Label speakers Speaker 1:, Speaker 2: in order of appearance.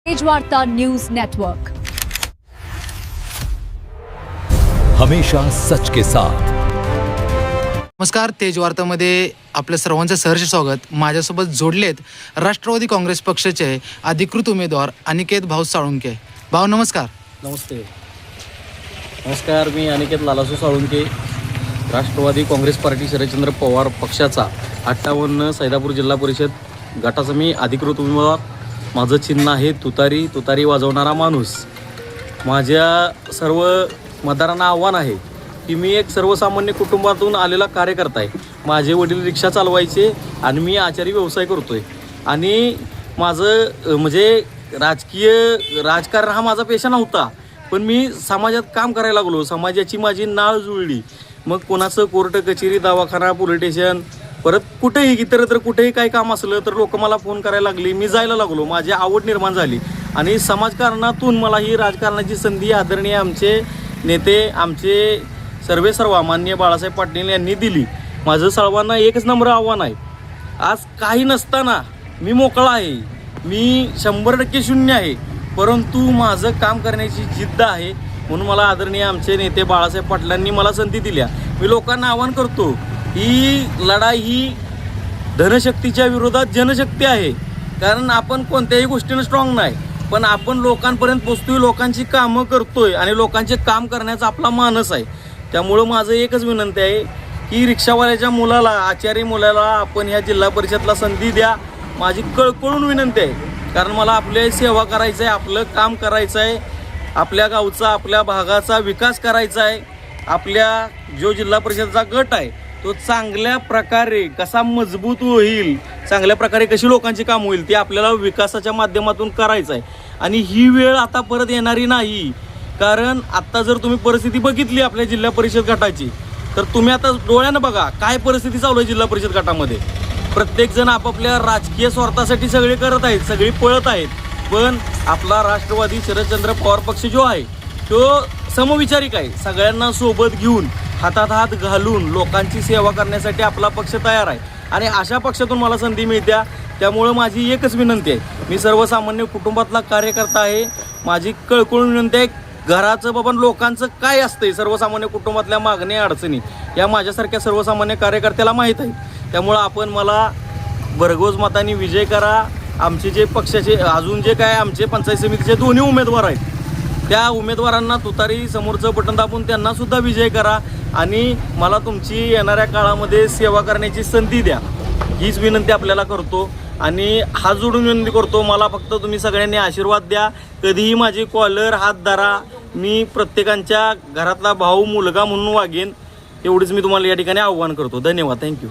Speaker 1: Tejvarta news network,
Speaker 2: हमेशा सच के साथ।
Speaker 3: नमस्कार, तेजवार्तामध्ये आपल्या सर्वांचं सहर्ष स्वागत। माझ्यासोबत जोडलेत राष्ट्रवादी काँग्रेस पक्षाचे अधिकृत उमेदवार अनिकेत भाऊ साळुंके। भाऊ नमस्कार।
Speaker 4: नमस्ते, नमस्कार। मी अनिकेत लालासू साळुंके, राष्ट्रवादी काँग्रेस पार्टी शरदचंद्र पवार पक्षाचा 58 सैदापूर जिल्हा परिषद गटाचा मी अधिकृत उमेदवार। माझं चिन्ह आहे तुतारी, तुतारी वाजवणारा माणूस। माझ्या सर्व मतदारांना आव्हान आहे की मी एक सर्वसामान्य कुटुंबातून आलेला कार्यकर्ता आहे। माझे वडील रिक्षा चालवायचे आणि मी आचारी व्यवसाय करतोय आणि माझं म्हणजे राजकारण हा माझा पेशा नव्हता, पण मी समाजात काम करायला लागलो। समाजाची माझी नाळ जुळली। मग कोणाचं कोर्ट कचेरी, दवाखाना, पोलीस स्टेशन, परत कुठेही इतरत्र कुठेही काही काम असलं तर लोक मला फोन करायला लागली। मी जायला लागलो, माझी आवड निर्माण झाली आणि समाजकारणातून मला ही राजकारणाची संधी आदरणीय आमचे नेते, आमचे सर्वेसर्वा माननीय बाळासाहेब पाटील यांनी दिली। माझं सर्वांना एकच नम्र आव्हान आहे, आज काही नसताना मी मोकळा आहे, मी 100% शून्य आहे, परंतु माझं काम करण्याची जिद्द आहे। म्हणून मला आदरणीय आमचे नेते बाळासाहेब पाटलांनी मला संधी दिल्या। मी लोकांना आवाहन करतो, ही लढाई ही धनशक्तीच्या विरोधात जनशक्ती आहे। कारण आपण कोणत्याही गोष्टीनं स्ट्रॉंग नाही, पण आपण लोकांपर्यंत पोचतोय, लोकांची कामं करतोय आणि लोकांचे काम करण्याचा आपला मानस आहे। त्यामुळं माझं एकच विनंती आहे की रिक्षावाल्याच्या मुलाला, आचारी मुलाला आपण ह्या जिल्हा परिषदला संधी द्या। माझी कळकळून विनंती आहे, कारण मला आपली सेवा करायचं आहे, आपलं काम करायचं आहे, आपल्या गावचा, आपल्या भागाचा विकास करायचा आहे। आपल्या जो जिल्हा परिषदचा गट आहे तो चांगल्या प्रकारे कसा मजबूत होईल, चांगल्या प्रकारे कशी लोकांची काम होईल, ते आपल्याला विकासाच्या माध्यमातून करायचं आहे। आणि ही वेळ आता परत येणारी नाही, कारण आत्ता जर तुम्ही परिस्थिती बघितली आपल्या जिल्हा परिषद गटाची, तर तुम्ही आता डोळ्यानं बघा काय परिस्थिती चालू आहे जिल्हा परिषद गटामध्ये। प्रत्येकजण आपापल्या राजकीय स्वार्थासाठी सगळे करत आहेत, सगळी पळत आहेत, पण आपला राष्ट्रवादी शरदचंद्र पवार पक्ष जो आहे तो समविचारिक आहे। सगळ्यांना सोबत घेऊन, हातात हात घालून लोकांची सेवा करण्यासाठी आपला पक्ष तयार आहे आणि अशा पक्षातून मला संधी मिळत्या। त्यामुळं माझी एकच विनंती आहे, मी सर्वसामान्य कुटुंबातला कार्यकर्ता आहे, माझी कळकळून विनंती आहे, घराचं बाबा लोकांचं काय असतंय, सर्वसामान्य कुटुंबातल्या मागण्या अडचणी या माझ्यासारख्या सर्वसामान्य कार्यकर्त्याला माहीत आहे। त्यामुळं आपण मला भरघोस मतांनी विजय करा। आमचे जे पक्षाचे अजून जे काय आमचे पंचायत समितीचे दोन्ही उमेदवार आहेत त्या उमेदवारांना तुतारी समोरचं बटन दाबून त्यांना सुद्धा विजय करा आणि मला तुमची येणाऱ्या काळामध्ये सेवा करण्याची संधी द्या, हीच विनंती आपल्याला करतो आणि हात जोडून विनंती करतो। मला फक्त तुम्ही सगळ्यांनी आशीर्वाद द्या, कधीही माझी कॉलर हात धरा, मी प्रत्येकांच्या घरातला भाऊ मुलगा म्हणून वागेन, एवढीच मी तुम्हाला या ठिकाणी आव्हान करतो। धन्यवाद, थँक्यू।